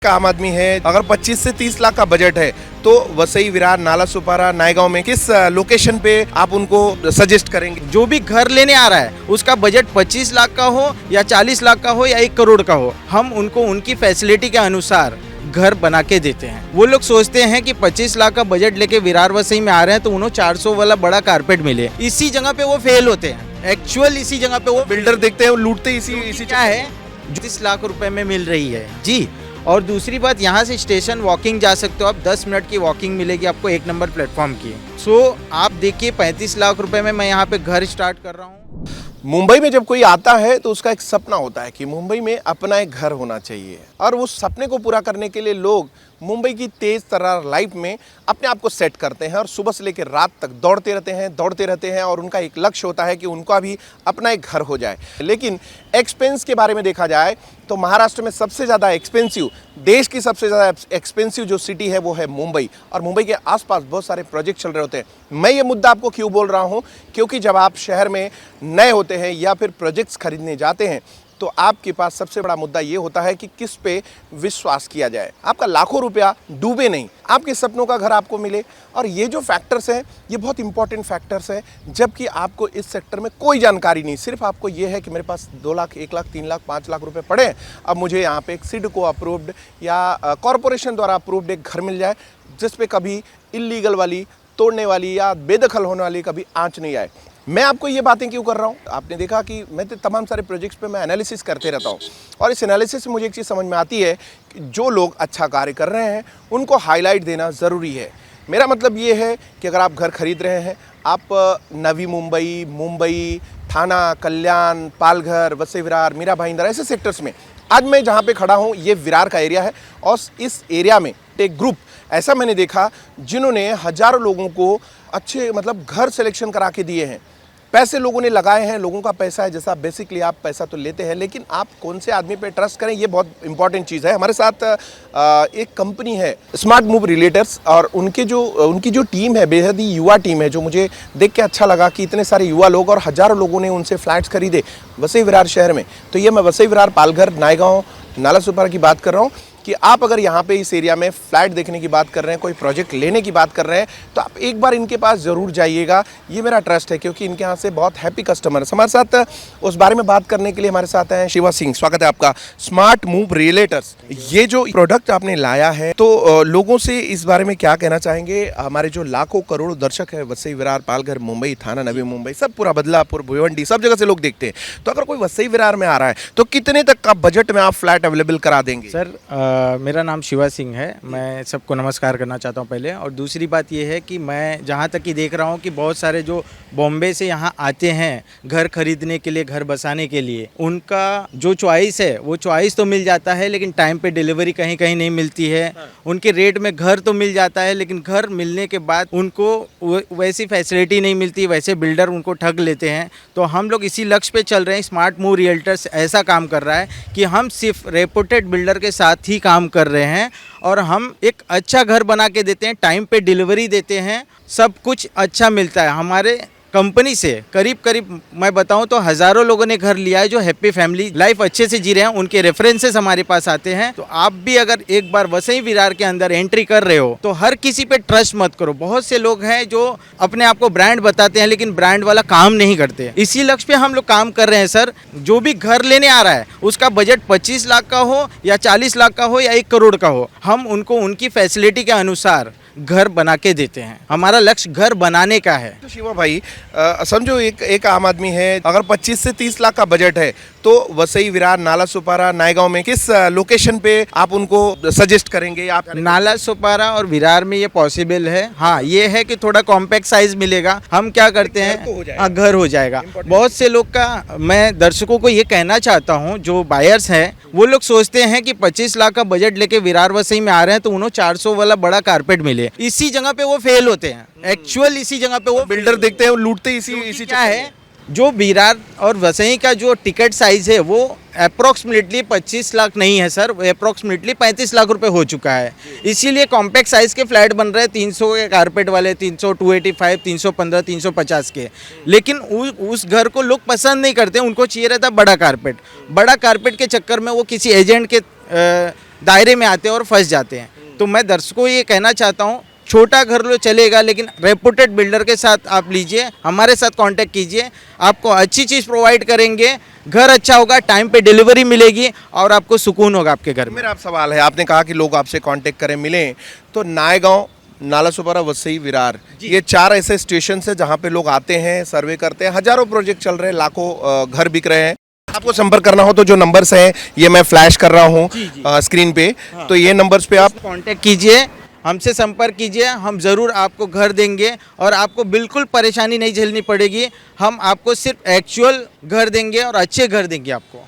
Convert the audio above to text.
आम आदमी है, अगर 25 से 30 लाख का बजट है तो वसई, विरार, नाला सुपारा, नायगांव में किस लोकेशन पे आप उनको सजेस्ट करेंगे? जो भी घर लेने आ रहा है उसका बजट 25 लाख का हो या 40 लाख का हो या 1 करोड़ का हो, हम उनको उनकी फैसिलिटी के अनुसार घर बना के देते हैं। वो लोग सोचते हैं कि 25 लाख का बजट लेके विरार वसई में आ रहे हैं तो उन्हें 400 वाला बड़ा कारपेट मिले, इसी जगह पे वो फेल होते हैं। एक्चुअल इसी जगह पे वो बिल्डर देखते हैं, वो लूटते इसी क्या है 30 लाख रुपए में मिल रही है जी। और दूसरी बात, यहाँ से स्टेशन वॉकिंग जा सकते हो आप, 10 मिनट की वॉकिंग मिलेगी आपको 1 नंबर प्लेटफॉर्म की। सो आप देखिए 35 लाख रुपए में मैं यहाँ पे घर स्टार्ट कर रहा हूँ। मुंबई में जब कोई आता है तो उसका एक सपना होता है कि मुंबई में अपना एक घर होना चाहिए, और उस सपने को पूरा करने के लिए लोग मुंबई की तेज तर्रार लाइफ में अपने आप को सेट करते हैं और सुबह से लेकर रात तक दौड़ते रहते हैं और उनका एक लक्ष्य होता है कि उनका भी अपना एक घर हो जाए। लेकिन एक्सपेंस के बारे में देखा जाए तो महाराष्ट्र में सबसे ज़्यादा एक्सपेंसिव, देश की सबसे ज़्यादा एक्सपेंसिव जो सिटी है वो है मुंबई, और मुंबई के आसपास बहुत सारे प्रोजेक्ट चल रहे होते हैं। मैं ये मुद्दा आपको क्यों बोल रहा हूँ, क्योंकि जब आप शहर में नए होते हैं या फिर प्रोजेक्ट्स खरीदने जाते हैं तो आपके पास सबसे बड़ा मुद्दा ये होता है कि किस पे विश्वास किया जाए, आपका लाखों रुपया डूबे नहीं, आपके सपनों का घर आपको मिले। और ये जो फैक्टर्स हैं ये बहुत इंपॉर्टेंट फैक्टर्स हैं, जबकि आपको इस सेक्टर में कोई जानकारी नहीं, सिर्फ आपको ये है कि मेरे पास 2 लाख, 1 लाख, 3 लाख, 5 लाख रुपए पड़े हैं, अब मुझे यहाँ पे एक सिडको अप्रूव्ड या कॉरपोरेशन द्वारा अप्रूव्ड एक घर मिल जाए जिस पे कभी इलीगल वाली, तोड़ने वाली या बेदखल होने वाली कभी आँच नहीं आए। मैं आपको ये बातें क्यों कर रहा हूँ, आपने देखा कि मैं तो तमाम सारे प्रोजेक्ट्स पे मैं एनालिसिस करते रहता हूँ, और इस एनालिसिस से मुझे एक चीज़ समझ में आती है कि जो लोग अच्छा कार्य कर रहे हैं उनको हाईलाइट देना ज़रूरी है। मेरा मतलब ये है कि अगर आप घर खरीद रहे हैं, आप नवी मुंबई, मुंबई, थाना, कल्याण, पालघर, वसई विरार, मीरा भाईंदर, ऐसे सेक्टर्स में, आज मैं जहाँ पे खड़ा हूँ ये विरार का एरिया है, और इस एरिया में एक ग्रुप ऐसा मैंने देखा जिन्होंने हज़ारों लोगों को अच्छे मतलब घर सिलेक्शन करा के दिए हैं। पैसे लोगों ने लगाए हैं, लोगों का पैसा है, जैसा बेसिकली आप पैसा तो लेते हैं, लेकिन आप कौन से आदमी पे ट्रस्ट करें ये बहुत इंपॉर्टेंट चीज़ है। हमारे साथ एक कंपनी है स्मार्ट मूव रिलेटर्स, और उनकी जो टीम है बेहद ही युवा टीम है, जो मुझे देख के अच्छा लगा कि इतने सारे युवा लोग और हज़ारों लोगों ने उनसे फ्लैट्स खरीदे वसई विरार शहर में। तो ये मैं वसई विरार, पालघर, नायगांव, नाला सुपारा की बात कर रहा हूँ कि आप अगर यहाँ पे इस एरिया में फ्लैट देखने की बात कर रहे हैं, कोई प्रोजेक्ट लेने की बात कर रहे हैं, तो आप एक बार इनके पास ज़रूर जाइएगा, ये मेरा ट्रस्ट है, क्योंकि इनके यहाँ से बहुत हैप्पी कस्टमर्स। हमारे साथ उस बारे में बात करने के लिए हमारे साथ हैं शिवा सिंह। स्वागत है आपका। स्मार्ट मूव रिलेटर्स, ये जो प्रोडक्ट आपने लाया है, तो लोगों से इस बारे में क्या कहना चाहेंगे? हमारे जो लाखों करोड़ों दर्शक है वसई विरार, पालघर, मुंबई, थाना, नवी मुंबई, सब पूरा बदलापुर, भिवंडी, सब जगह से लोग देखते हैं, तो अगर कोई वसई विरार में आ रहा है तो कितने तक का बजट में आप फ्लैट अवेलेबल करा देंगे? सर मेरा नाम शिवा सिंह है, मैं सबको नमस्कार करना चाहता हूँ पहले। और दूसरी बात ये है कि मैं जहाँ तक कि देख रहा हूँ कि बहुत सारे जो बॉम्बे से यहाँ आते हैं घर खरीदने के लिए, घर बसाने के लिए, उनका जो चॉइस है वो चॉइस तो मिल जाता है, लेकिन टाइम पे डिलीवरी कहीं कहीं नहीं मिलती है। उनके रेट में घर तो मिल जाता है, लेकिन घर मिलने के बाद उनको वैसी फैसिलिटी नहीं मिलती, वैसे बिल्डर उनको ठग लेते हैं। तो हम लोग इसी लक्ष्य पे चल रहे हैं। स्मार्ट मूव रियल्टर्स ऐसा काम कर रहा है कि हम सिर्फ रेपुटेड बिल्डर के साथ ही काम कर रहे हैं, और हम एक अच्छा घर बना के देते हैं, टाइम पे डिलीवरी देते हैं, सब कुछ अच्छा मिलता है। हमारे कंपनी से करीब मैं बताऊं तो हज़ारों लोगों ने घर लिया है जो हैप्पी फैमिली लाइफ अच्छे से जी रहे हैं, उनके रेफरेंसेस हमारे पास आते हैं। तो आप भी अगर एक बार वसई विरार के अंदर एंट्री कर रहे हो तो हर किसी पे ट्रस्ट मत करो। बहुत से लोग हैं जो अपने आप को ब्रांड बताते हैं लेकिन ब्रांड वाला काम नहीं करते। इसी लक्ष्य पे हम लोग काम कर रहे हैं सर। जो भी घर लेने आ रहा है उसका बजट 25 लाख का हो या 40 लाख का हो या 1 करोड़ का हो, हम उनको उनकी फैसिलिटी के अनुसार घर बना के देते हैं। हमारा लक्ष्य घर बनाने का है। तो शिवा भाई, समझो एक आम आदमी है, अगर 25 से 30 लाख का बजट है तो वसई, विरार, नाला सुपारा, नायगांव में किस लोकेशन पे आप उनको सजेस्ट करेंगे? आप नाला सुपारा और विरार में ये पॉसिबल है। हाँ, ये है कि थोड़ा कॉम्पैक्ट साइज मिलेगा। हम क्या करते हैं, हाँ घर हो जाएगा। बहुत से लोग का, मैं दर्शकों को ये कहना चाहता हूँ, जो बायर्स हैं वो लोग सोचते हैं कि 25 लाख का बजट लेके विरार वसई में आ रहे हैं तो उन्हें 400 वाला बड़ा कारपेट मिले, इसी जगह पे वो फेल होते हैं। एक्चुअल इसी जगह पे वो बिल्डर देखते हैं, वो लूटते इसी क्या है, जो विरार और वसई का जो टिकट साइज है वो अप्रोक्सीमेटली 25 लाख नहीं है सर, वो अप्रोक्सीमेटली 35 लाख रुपए हो चुका है। इसीलिए कॉम्पैक्ट साइज के फ्लैट बन रहे हैं 300 के कारपेट वाले, 300, 285, 315, 350 के। लेकिन उस घर को लोग पसंद नहीं करते, उनको चाहिए रहता बड़ा कारपेट। बड़ा कारपेट के चक्कर में वो किसी एजेंट के दायरे में आते हैं और फंस जाते हैं। तो मैं दर्शकों को ये कहना चाहता हूँ, छोटा घर लो चलेगा, लेकिन रेपुटेड बिल्डर के साथ आप लीजिए, हमारे साथ कांटेक्ट कीजिए, आपको अच्छी चीज़ प्रोवाइड करेंगे, घर अच्छा होगा, टाइम पे डिलीवरी मिलेगी और आपको सुकून होगा आपके घर में। मेरा आप सवाल है, आपने कहा कि लोग आपसे कांटेक्ट करें, मिलें, तो नायगांव, नालासोपारा, वसई, विरार, ये 4 ऐसे स्टेशन है जहाँ पे लोग आते हैं, सर्वे करते हैं, हजारों प्रोजेक्ट चल रहे हैं, लाखों घर बिक रहे हैं। आपको संपर्क करना हो तो जो नंबर्स हैं ये मैं फ्लैश कर रहा हूँ स्क्रीन पे, तो ये नंबर्स पे आप कांटेक्ट कीजिए, हमसे संपर्क कीजिए, हम ज़रूर आपको घर देंगे और आपको बिल्कुल परेशानी नहीं झेलनी पड़ेगी। हम आपको सिर्फ एक्चुअल घर देंगे और अच्छे घर देंगे आपको।